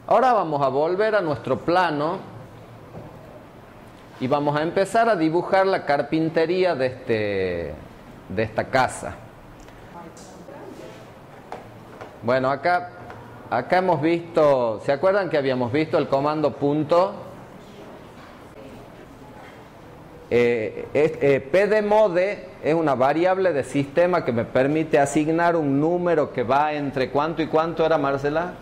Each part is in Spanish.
Ahora vamos a volver a nuestro plano y vamos a empezar a dibujar la carpintería de esta casa. Bueno, acá hemos visto, ¿se acuerdan que habíamos visto el comando punto? pdmode es una variable de sistema que me permite asignar un número que va entre ¿cuánto y cuánto era, Marcela?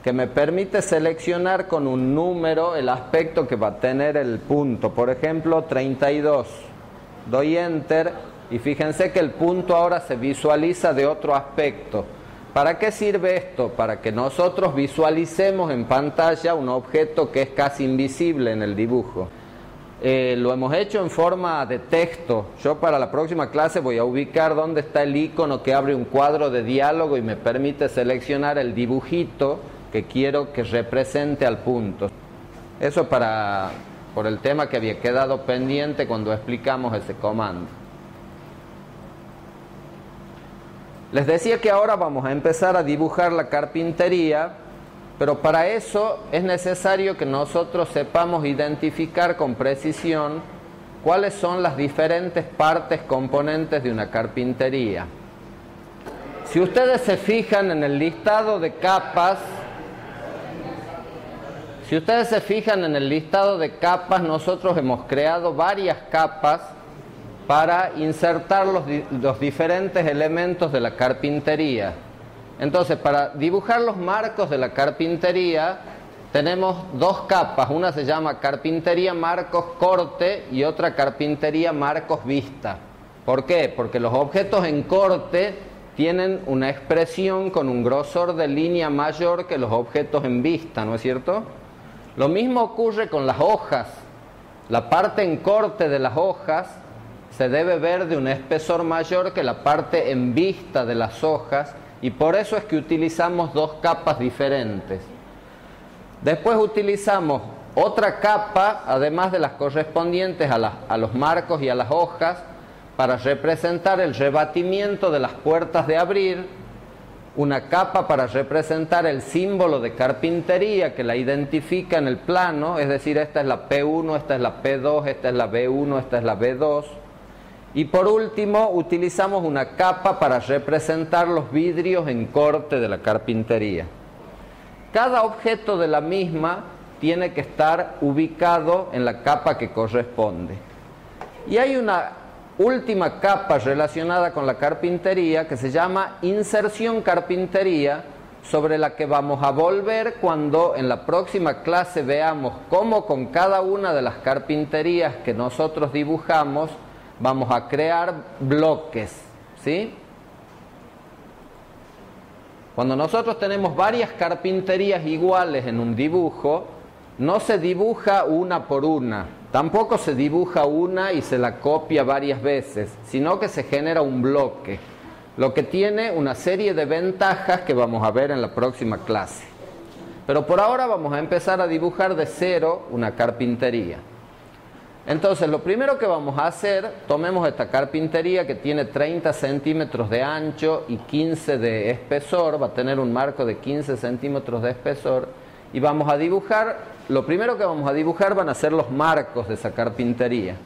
Que me permite seleccionar con un número el aspecto que va a tener el punto. Por ejemplo, 32. Doy Enter y fíjense que el punto ahora se visualiza de otro aspecto. ¿Para qué sirve esto? Para que nosotros visualicemos en pantalla un objeto que es casi invisible en el dibujo. Lo hemos hecho en forma de texto. Yo para la próxima clase voy a ubicar dónde está el icono que abre un cuadro de diálogo y me permite seleccionar el dibujito que quiero que represente al punto. Eso por el tema que había quedado pendiente cuando explicamos ese comando. Les decía que ahora vamos a empezar a dibujar la carpintería, pero para eso es necesario que nosotros sepamos identificar con precisión cuáles son las diferentes partes componentes de una carpintería. Si ustedes se fijan en el listado de capas, nosotros hemos creado varias capas para insertar los diferentes elementos de la carpintería. Entonces, para dibujar los marcos de la carpintería, tenemos dos capas. Una se llama carpintería marcos corte y otra carpintería marcos vista. ¿Por qué? Porque los objetos en corte tienen una expresión con un grosor de línea mayor que los objetos en vista, ¿no es cierto? Lo mismo ocurre con las hojas. La parte en corte de las hojas se debe ver de un espesor mayor que la parte en vista de las hojas, y por eso es que utilizamos dos capas diferentes. Después utilizamos otra capa, además de las correspondientes a los marcos y a las hojas, para representar el rebatimiento de las puertas de abrir, una capa para representar el símbolo de carpintería que la identifica en el plano, es decir, esta es la P1, esta es la P2, esta es la B1, esta es la B2. Y por último, utilizamos una capa para representar los vidrios en corte de la carpintería. Cada objeto de la misma tiene que estar ubicado en la capa que corresponde. Y hay una última capa relacionada con la carpintería que se llama inserción carpintería, sobre la que vamos a volver cuando en la próxima clase veamos cómo con cada una de las carpinterías que nosotros dibujamos vamos a crear bloques, ¿sí? Cuando nosotros tenemos varias carpinterías iguales en un dibujo, no se dibuja una por una, tampoco se dibuja una y se la copia varias veces, sino que se genera un bloque, lo que tiene una serie de ventajas que vamos a ver en la próxima clase. Pero por ahora vamos a empezar a dibujar de cero una carpintería. Entonces, lo primero que vamos a hacer, tomemos esta carpintería que tiene 30 centímetros de ancho y 15 de espesor, va a tener un marco de 15 centímetros de espesor, y vamos a dibujar, lo primero que vamos a dibujar van a ser los marcos de esa carpintería.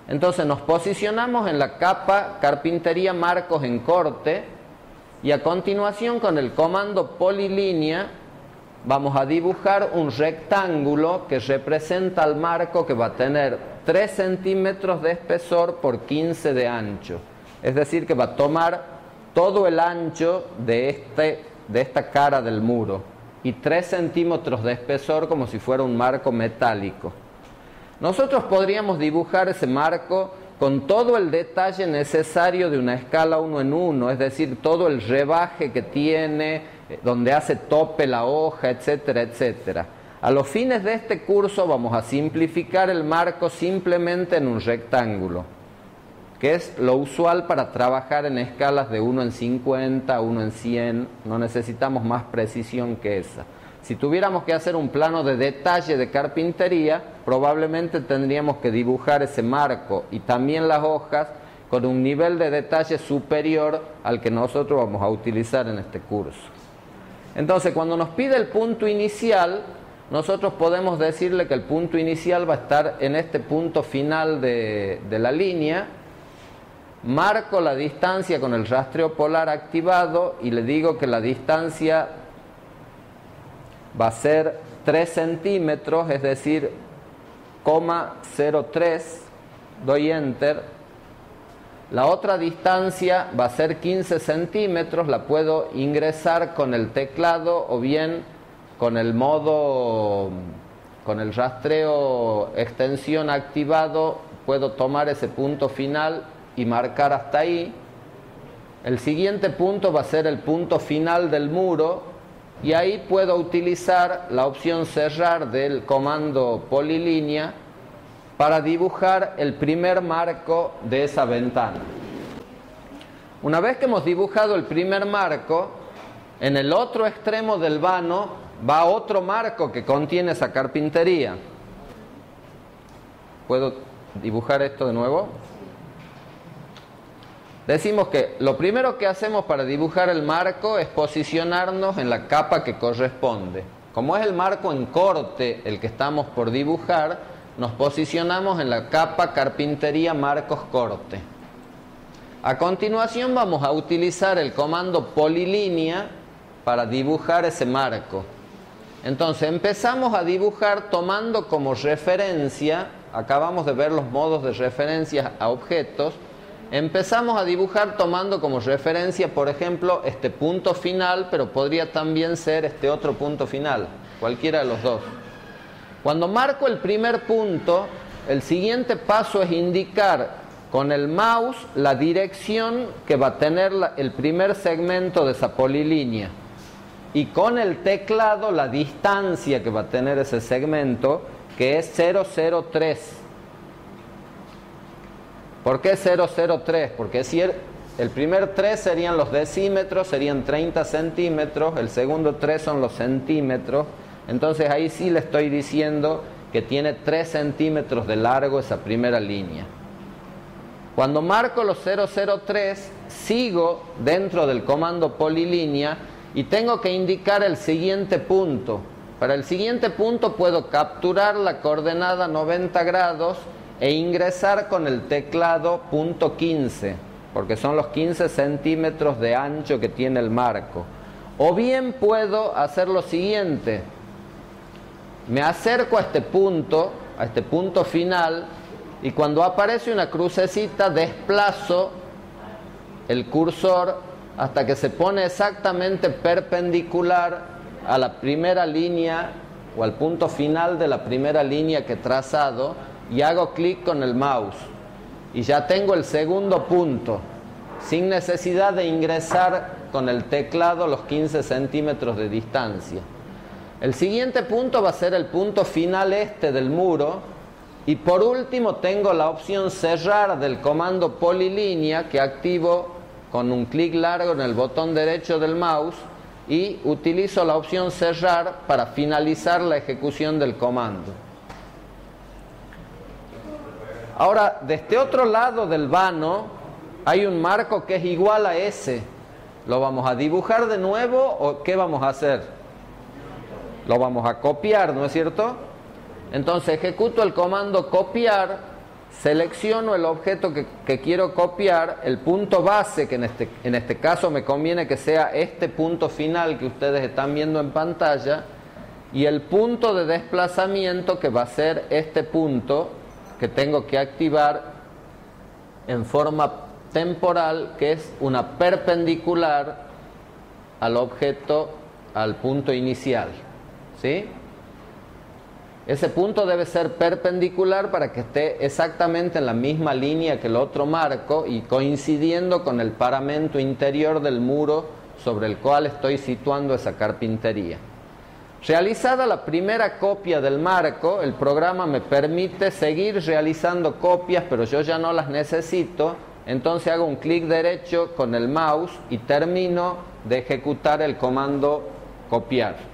Entonces nos posicionamos en la capa carpintería marcos en corte, y a continuación con el comando polilínea vamos a dibujar un rectángulo que representa el marco que va a tener 3 centímetros de espesor por 15 de ancho. Es decir, que va a tomar todo el ancho de esta cara del muro y 3 centímetros de espesor como si fuera un marco metálico. Nosotros podríamos dibujar ese marco con todo el detalle necesario de una escala 1 en 1, es decir, todo el rebaje que tiene, donde hace tope la hoja, etcétera, etcétera. A los fines de este curso vamos a simplificar el marco simplemente en un rectángulo, que es lo usual para trabajar en escalas de 1 en 50, 1 en 100, no necesitamos más precisión que esa. Si tuviéramos que hacer un plano de detalle de carpintería, probablemente tendríamos que dibujar ese marco y también las hojas con un nivel de detalle superior al que nosotros vamos a utilizar en este curso. Entonces, cuando nos pide el punto inicial, nosotros podemos decirle que el punto inicial va a estar en este punto final de la línea. Marco la distancia con el rastreo polar activado y le digo que la distancia va a ser 3 centímetros, es decir, 0,03, doy enter. La otra distancia va a ser 15 centímetros, la puedo ingresar con el teclado o bien con el modo, con el rastreo extensión activado, puedo tomar ese punto final y marcar hasta ahí. El siguiente punto va a ser el punto final del muro y ahí puedo utilizar la opción cerrar del comando polilínea para dibujar el primer marco de esa ventana. Una vez que hemos dibujado el primer marco, en el otro extremo del vano va otro marco que contiene esa carpintería. ¿Puedo dibujar esto de nuevo? Decimos que lo primero que hacemos para dibujar el marco es posicionarnos en la capa que corresponde. Como es el marco en corte el que estamos por dibujar, nos posicionamos en la capa carpintería marcos corte. A continuación vamos a utilizar el comando polilínea para dibujar ese marco. Entonces empezamos a dibujar tomando como referencia, acabamos de ver los modos de referencia a objetos, empezamos a dibujar tomando como referencia, por ejemplo, este punto final, pero podría también ser este otro punto final, cualquiera de los dos. Cuando marco el primer punto, el siguiente paso es indicar con el mouse la dirección que va a tener el primer segmento de esa polilínea y con el teclado la distancia que va a tener ese segmento, que es 003. ¿Por qué 003? Porque si el primer 3 serían los decímetros, serían 30 centímetros, el segundo 3 son los centímetros, entonces ahí sí le estoy diciendo que tiene 3 centímetros de largo esa primera línea. Cuando marco los 003, sigo dentro del comando polilínea y tengo que indicar el siguiente punto. Para el siguiente punto puedo capturar la coordenada 90 grados e ingresar con el teclado punto 15, porque son los 15 centímetros de ancho que tiene el marco. O bien puedo hacer lo siguiente: me acerco a este punto final, y cuando aparece una crucecita desplazo el cursor hasta que se pone exactamente perpendicular a la primera línea o al punto final de la primera línea que he trazado, y hago clic con el mouse y ya tengo el segundo punto sin necesidad de ingresar con el teclado los 15 centímetros de distancia. El siguiente punto va a ser el punto final este del muro. Y por último tengo la opción cerrar del comando polilínea, que activo con un clic largo en el botón derecho del mouse y utilizo la opción cerrar para finalizar la ejecución del comando. Ahora, de este otro lado del vano hay un marco que es igual a ese. ¿Lo vamos a dibujar de nuevo o qué vamos a hacer? Lo vamos a copiar, ¿no es cierto? Entonces ejecuto el comando copiar, selecciono el objeto que quiero copiar, el punto base, que en este caso me conviene que sea este punto final que ustedes están viendo en pantalla, y el punto de desplazamiento, que va a ser este punto que tengo que activar en forma temporal, que es una perpendicular al objeto, al punto inicial, ¿sí? Ese punto debe ser perpendicular para que esté exactamente en la misma línea que el otro marco y coincidiendo con el paramento interior del muro sobre el cual estoy situando esa carpintería. Realizada la primera copia del marco, el programa me permite seguir realizando copias, pero yo ya no las necesito. Entonces hago un clic derecho con el mouse y termino de ejecutar el comando copiar.